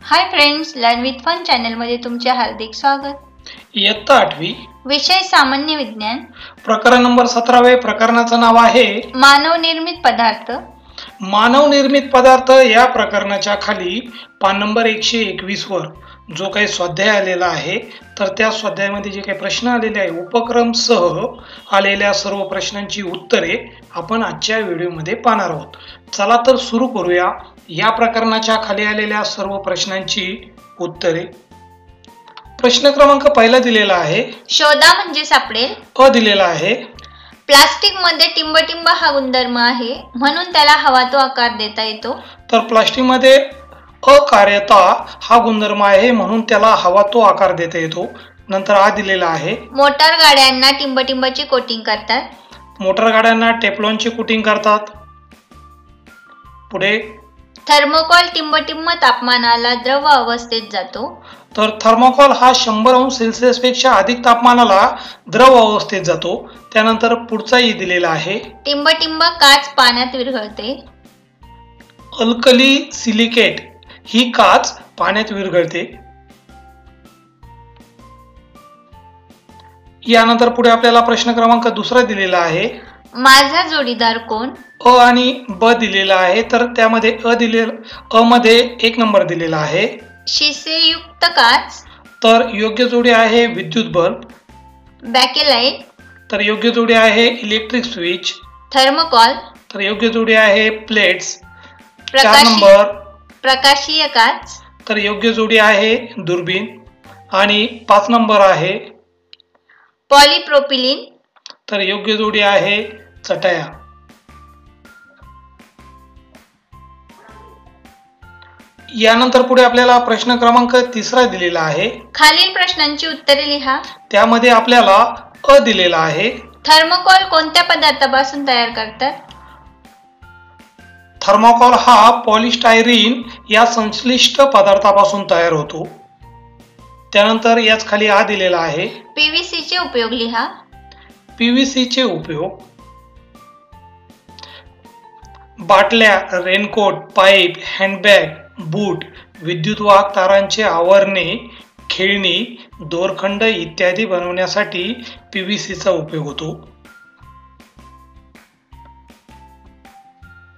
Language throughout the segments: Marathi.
High friends, learn with fun चॅनलमध्ये तुमचे हार्दिक स्वागत। इयत्ता 8वी, विषय सामान्य विज्ञान, प्रकरण नंबर 17। प्रकरणाचं नाव आहे मानव निर्मित पदार्थ। मानव निर्मित पदार्थ। या प्रकरणाच्या खाली पान नंबर 121 वर जो काही स्वाध्याय आलेला आहे, तर त्या स्वाध्यायामध्ये जे काही प्रश्न आलेले आहे, उपक्रम सह आलेल्या सर्व प्रश्नांची उत्तरे आपण आजच्या व्हिडिओमध्ये पाहणार आहोत। चला तर सुरू करूया या प्रकरणाच्या खाली आलेल्या सर्व प्रश्नांची उत्तरे। प्रश्न क्रमांक पहिला दिलेला आहे, शोधा म्हणजे सापडेल। अ दिलेला आहे, प्लास्टिक मध्ये टिंबटिंब हा गुणधर्म आहे, म्हणून त्याला हवा तो आकार देता येतो। तर प्लास्टिक मध्ये अकार्यता हा गुणधर्म आहे, म्हणून त्याला हवा तो आकार देता येतो। नंतर आ दिलेला आहे, मोटार गाड्यांना टिंबटिंबाची कोटिंग करतात। मोटार गाड्यांना टेफ्लॉनची कोटिंग करतात। पुढे थर्मोकॉल टिंबटिंब तापमानाला द्रव अवस्थेत जातो। तर थर्मोकॉल हा 100 अंश सेल्सिअस पेक्षा अधिक तापमानाला द्रव अवस्थेत जातो। त्यानंतर पुढचाही दिलेला आहे, टिंबटिंब काच पाण्यात विरघळते। अल्कली सिलिकेट ही काच पाण्यात विरघळते। यानंतर पुढे आपल्याला प्रश्न क्रमांक दुसरा दिलेला आहे, माझा जोडीदार कोण? अ आणि ब दिलेला आहे, तर त्यामध्ये अ मध्ये 1 नंबर दिलेला आहे। शिसेयुक्त काच, तर योग्य जोडी आहे विद्युत बल्ब। बॅकेलाइट, तर योग्य जोडी आहे इलेक्ट्रिक स्विच। थर्मोकॉल, तर योग्य जोडी आहे प्लेट्स। 4 नंबर प्रकाशीय काच, तर योग्य जोडी आहे दुर्बीण। आणि 5 नंबर आहे पॉलिप्रोपिलीन, तर योग्य जोडी आहे चटया। यानंतर पुढे आपल्याला प्रश्न क्रमांक तिसरा दिलेला आहे, खालील प्रश्नांची उत्तरे लिहा। त्यामध्ये आपल्याला अ दिलेला आहे, थर्मोकॉल कोणत्या पदार्थापासून तयार करतात? थर्मोकॉल हा पॉलिस्टायरीन या संश्लिष्ट पदार्थापासून तयार होतो। त्यानंतर याच खाली आ दिलेला आहे, पीव्हीसी चे उपयोग लिहा। पीव्हीसी चे उपयोग बाटल्या, रेनकोट, पाईप, हँडबॅग, बूट, विद्युतवाहक तारांचे आवरणे, खेळणी, दोरखंड इत्यादी बनवण्यासाठी पीव्हीसीचा उपयोग होतो।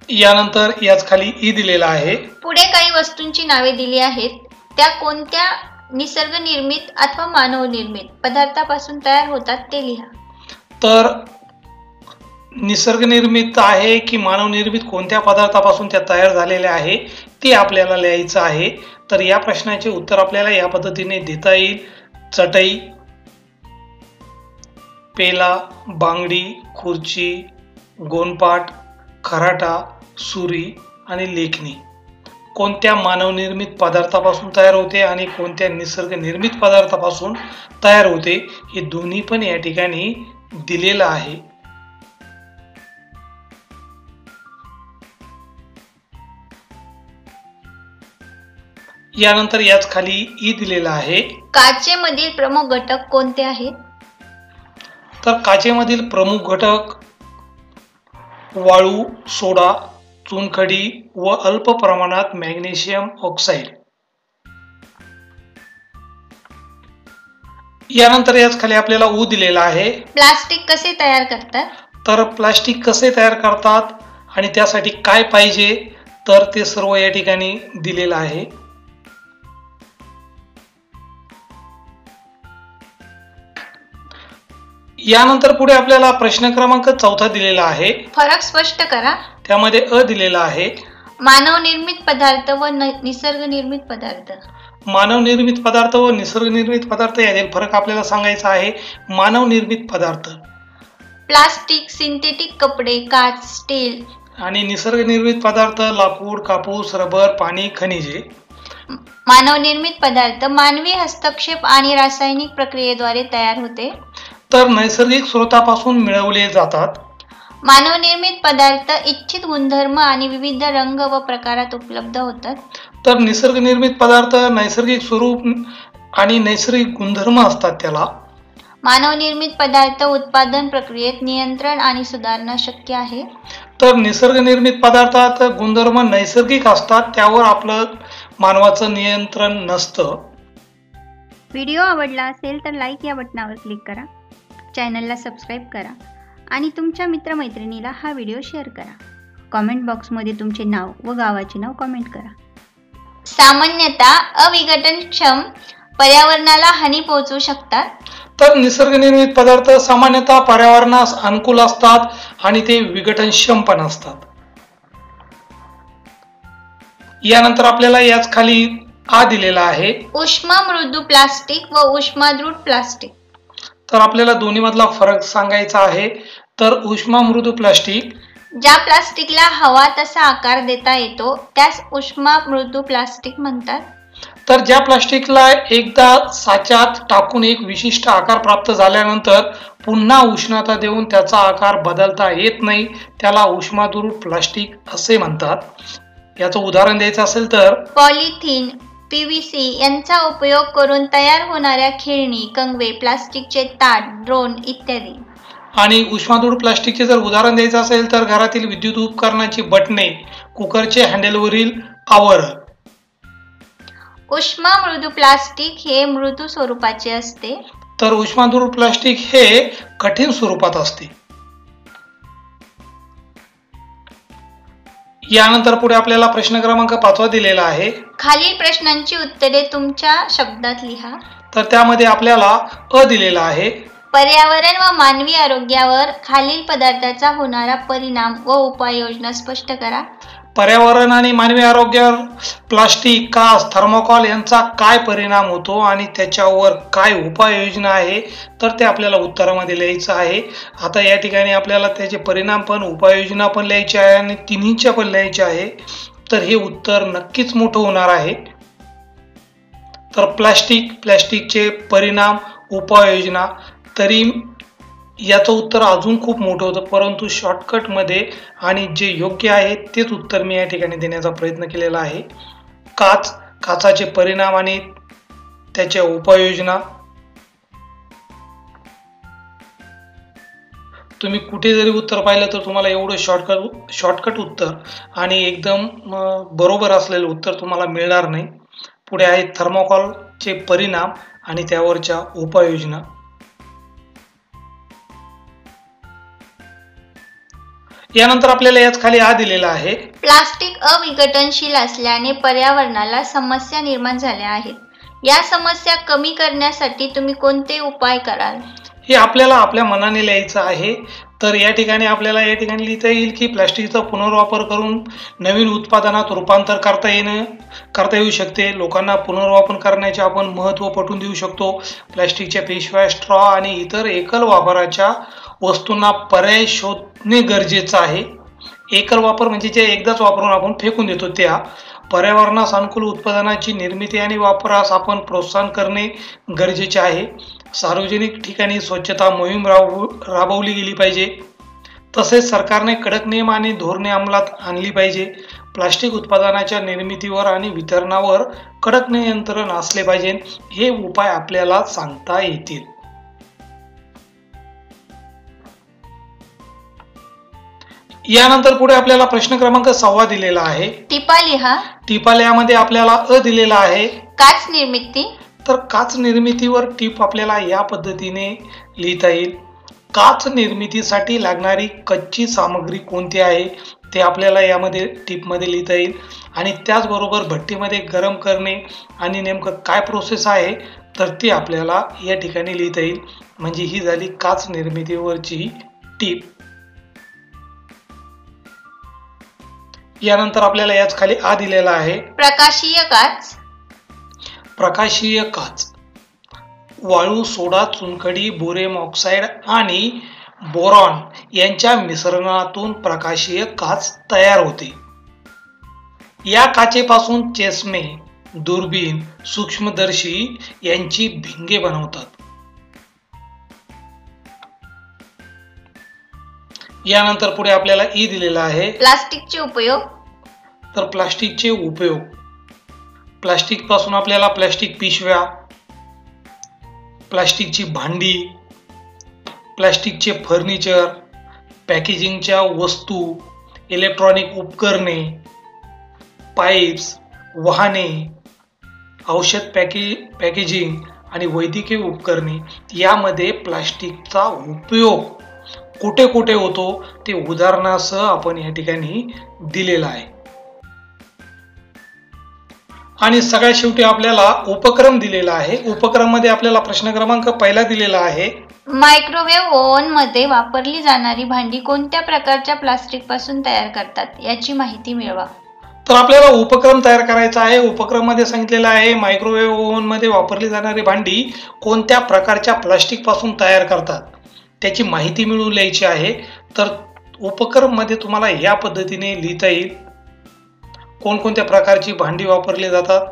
यानंतर याच खाली ई दिलेला आहे, पुढे काही वस्तूंची नावे दिली आहेत, त्या कोणत्या निसर्ग निर्मित अथवा मानव निर्मित पदार्थापासून तयार होतात ते लिहा। तर निसर्ग निर्मित आहे की मानव निर्मित कोणत्या पदार्थापासून त्या तयार झालेल्या आहे ते आपल्याला लिहायचं आहे। तर या प्रश्नाचे उत्तर आपल्याला या पद्धतीने देता येईल, चटई, पेला, बांगडी, खुर्ची, गोणपाट, खराटा, सुरी आणि लेखणी कोणत्या मानव निर्मित पदार्थापासून तयार होते आणि कोणत्या निसर्ग निर्मित पदार्थापासून तयार होते, हे दोन्ही पण या ठिकाणी दिलेलं आहे। यानंतर याच खाली ई दिलेला आहे, काचेमधील प्रमुख घटक कोणते आहेत? तर काचेमधील प्रमुख घटक वाळू, सोडा, चुनखडी व अल्प प्रमाणात मॅग्नेशियम ऑक्साईड। यानंतर याच खाली आपल्याला ऊ दिलेला आहे, प्लास्टिक कसे तयार करतात? तर प्लास्टिक कसे तयार करतात आणि त्यासाठी काय पाहिजे, तर ते सर्व या ठिकाणी दिलेलं आहे। यानंतर पुढे आपल्याला प्रश्न क्रमांक 4 दिलेला आहे, फरक स्पष्ट करा। त्यामध्ये अ दिलेला आहे, मानव निर्मित पदार्थ व निसर्ग निर्मित पदार्थ। मानव निर्मित पदार्थ व निसर्ग निर्मित पदार्थ यातील फरक आपल्याला सांगायचा आहे। मानव निर्मित पदार्थ प्लास्टिक, सिंथेटिक कपडे, काच, स्टील। आणि निसर्ग निर्मित पदार्थ लाकूड, कापूस, रबर, पाणी, खनिजे। मानव निर्मित पदार्थ मानवी हस्तक्षेप आणि रासायनिक प्रक्रियेद्वारे तयार होते, तर नैसर्गिक स्रोतापासून मिळवले जातात। मानव निर्मित पदार्थ इच्छित गुणधर्म आणि विविध रंग व प्रकारात उपलब्ध होतात, तर निसर्ग निर्मित पदार्थ नैसर्गिक स्वरूप आणि नैसर्गिक गुणधर्म असतात त्याला। मानव निर्मित पदार्थ उत्पादन प्रक्रियेत नियंत्रण आणि सुधारणा शक्य आहे, तर निसर्ग निर्मित पदार्थात गुणधर्म नैसर्गिक असतात, त्यावर आपलं मानवाचं नियंत्रण नसतं. व्हिडिओ आवडला असेल तर लाईक या बटनावर क्लिक करा, चॅनलला सबस्क्राईब करा आणि तुमच्या मित्रमैत्रिणीला हा व्हिडिओ शेअर करा. कॉमेंट बॉक्समध्ये तुमचे नाव व गावाचे नाव कमेंट करा. सामान्यतः अविघटनक्षम पर्यावरणाला हानी पोहोचवू शकतात. तर निसर्गनिर्मित पदार्थ सामान्यतः पर्यावरणास अनुकूल असतात आणि ते विघटनक्षम पण असतात. यानंतर आपल्याला याच खाली आ दिलेला आहे उष्मा मृदू प्लास्टिक व उष्माद्रुत प्लास्टिक. तर आपल्याला दोन्ही मधला फरक सांगायचा आहे. तर उष्मा मृदू प्लास्टिक, ज्या प्लास्टिकला हवा तसा आकार देता येतो त्यास उष्मा मृदू प्लास्टिक म्हणतात. तर ज्या प्लास्टिकला एकदा साच्यात टाकून एक विशिष्ट आकार प्राप्त झाल्यानंतर पुन्हा उष्णता देऊन त्याचा आकार बदलता येत नाही, त्याला उष्माद्रुत प्लास्टिक असे म्हणतात. याचं उदाहरण द्यायचं असेल तर पॉलिथिन, PVC यांचा उपयोग करून तयार होणाऱ्या खेळणी, कंगवे, प्लास्टिकचे ताट, ड्रोन इत्यादी. आणि उष्माद्रुत प्लास्टिकचे जर उदाहरण द्यायचं असेल तर घरातील विद्युत उपकरणाची बटणे, कुकरचे हँडलवरील आवरण. उष्मा मृदू प्लास्टिक हे मृदू स्वरूपाचे असते. तर उष्माद्रुत प्लास्टिक हे कठीण स्वरूपात असते. यानंतर पुढे आपल्याला प्रश्न क्रमांक 5 दिलेला आहे. खालील प्रश्नांची उत्तरे तुमच्या शब्दात लिहा. तर त्यामध्ये आपल्याला अ दिलेला आहे. पर्यावरण व मानवी आरोग्यावर खालील पदार्थाचा होणारा परिणाम व उपाययोजना स्पष्ट करा. पर्यावरण आणि मानवी आरोग्यावर प्लास्टिक, काच, थर्मोकॉल यांचा काय परिणाम होतो आणि त्याच्यावर काय उपाययोजना आहे, तर ते आपल्याला उत्तरामध्ये लिहायचं आहे. आता या ठिकाणी आपल्याला त्याचे परिणाम पण, उपाययोजना पण लिहायची आहे आणि तिन्हीच्या पण लिहायचे आहे. तर हे उत्तर नक्कीच मोठं होणार आहे. तर प्लास्टिकचे परिणाम, उपाययोजना, तरी याचं उत्तर अजून खूप मोठं होतं, परंतु शॉर्टकटमध्ये आणि जे योग्य आहे तेच उत्तर मी या ठिकाणी देण्याचा प्रयत्न केलेला आहे. काचाचे परिणाम आणि त्याच्या उपाययोजना. तुम्ही कुठे जरी उत्तर पाहिलं तर तुम्हाला एवढं शॉर्टकट उत्तर आणि एकदम बरोबर असलेलं उत्तर तुम्हाला मिळणार नाही. पुढे आहे थर्मोकॉलचे परिणाम आणि त्यावरच्या उपाययोजना. यानंतर आपल्याला याच खाली आ दिलेला आहे. प्लास्टिक अविघटनशील असल्याने पर्यावरणाला समस्या निर्माण झाल्या आहेत. या समस्या कमी करण्यासाठी तुम्ही कोणते उपाय कराल? हे आपल्याला आपल्या मनाने लिहायचं आहे. तर या ठिकाणी आपल्याला लिहिता येईल की प्लास्टिकचा पुनर्वापर करून नवीन उत्पादनात रूपांतर करता येऊ शकते. लोकांना पुनर्वापर करण्याचे आपण महत्त्व पटवून देऊ शकतो. प्लास्टिकच्या पिशव्या, स्ट्रॉ आणि इतर एकल वापराच्या वस्तूंना पर्याय शोधणे गरजेचं आहे. एकल वापर म्हणजे जे एकदाच वापरून आपण फेकून देतो त्या. पर्यावरणास अनुकूल उत्पादनाची निर्मिती आणि वापरास आपण प्रोत्साहन करणे गरजेचे आहे. सार्वजनिक ठिकाणी स्वच्छता मोहीम राबवली गेली पाहिजे. तसेच सरकारने कडक नियम आणि धोरणे अंमलात आणली पाहिजे. प्लास्टिक उत्पादनाच्या निर्मितीवर आणि वितरणावर कडक नियंत्रण असले पाहिजे. हे उपाय आपल्याला सांगता येतील. यानंतर पुढे आपल्याला प्रश्न क्रमांक 6 दिलेला आहे. टिपा लिहा. टिपाल्यामध्ये आपल्याला अ दिलेला आहे. काच निर्मिती. तर काच निर्मितीवर टीप आपल्याला या पद्धतीने लिहिता येईल. काच निर्मितीसाठी लागणारी कच्ची सामग्री कोणती आहे ते आपल्याला यामध्ये टीपमध्ये लिहिता येईल. आणि त्याचबरोबर भट्टीमध्ये गरम करणे आणि नेमकं काय प्रोसेस आहे तर ती आपल्याला या ठिकाणी लिहिता येईल. म्हणजे ही झाली काच निर्मितीवरची टीप. यानंतर आपल्याला याच खाली आ दिलेला आहे. प्रकाशीय काच. प्रकाशीय काच वाळू, सोडा, चुनखडी, बोरेम ऑक्साईड आणि बोरॉन यांच्या मिश्रणातून प्रकाशीय काच तयार होते. या काचेपासून चष्मे, दुर्बीण, सूक्ष्मदर्शी यांची भिंगे बनवतात. यानंतर पुढे आपल्याला ई दिलेला आहे. प्लास्टिकचे उपयोग. तर प्लास्टिकचे उपयोग, प्लास्टिक पासून आपल्याला प्लास्टिक पिशव्या, प्लास्टिकची भांडी, प्लास्टिकचे फर्निचर, पॅकेजिंगच्या वस्तू, इलेक्ट्रॉनिक उपकरणे, पाईप्स, वाहने, औषध पॅकेजिंग आणि वैद्यकीय उपकरणे यामध्ये प्लास्टिकचा उपयोग कुठे कुठे होतो ते उदाहरणासह आपण या ठिकाणी दिलेलं आहे. आणि सगळ्यात शेवटी आपल्याला उपक्रम दिलेला आहे. उपक्रम मध्ये आपल्याला प्रश्न क्रमांक पहिला दिलेला आहे. मायक्रोवेव्ह ओव्हन मध्ये वापरली जाणारी भांडी कोणत्या प्रकारच्या प्लास्टिक पासून तयार करतात याची माहिती मिळवा. तर आपल्याला उपक्रम तयार करायचा आहे. उपक्रम मध्ये सांगितलेलं आहे मायक्रोवेव्ह ओव्हन मध्ये वापरली जाणारी भांडी कोणत्या प्रकारच्या प्लास्टिक पासून तयार करतात त्याची माहिती मिळवून लिहायची आहे. तर उपक्रम मध्ये तुम्हाला या पद्धतीने लिहिता येईल कोणकोणत्या प्रकारची भांडी वापरली जातात.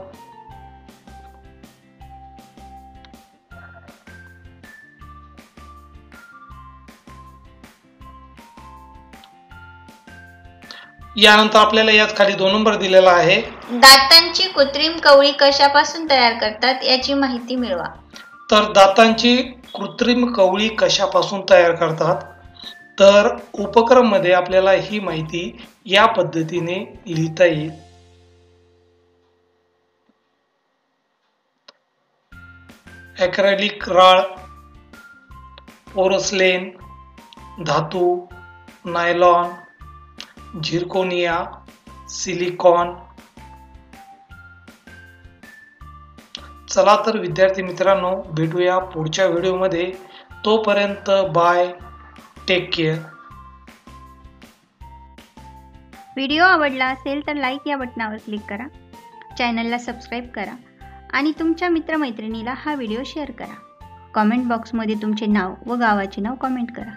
यानंतर आपल्याला याच खाली 2 नंबर दिलेला आहे. दातांची कृत्रिम कवळी कशापासून तयार करतात याची माहिती मिळवा. तर दातांची कृत्रिम कवळी कशापासून तयार करतात. तर उपक्रम मध्ये आपल्याला ही माहिती या पद्धतीने लिहिता येईल. ॲक्रेलिक राळ, पोर्सलेन, धातू, नायलॉन, झिरकोनिया, सिलिकॉन. चला तर विद्यार्थी मित्रांनो, भेटूया पुढच्या व्हिडिओमध्ये. तोपर्यंत बाय, टेक केअर. व्हिडिओ आवडला असेल तर लाईक या बटनावर क्लिक करा, चॅनलला सबस्क्राईब करा आणि तुमच्या मित्रमैत्रिणीला हा व्हिडिओ शेअर करा. कॉमेंट बॉक्समध्ये तुमचे नाव व गावाचे नाव कॉमेंट करा.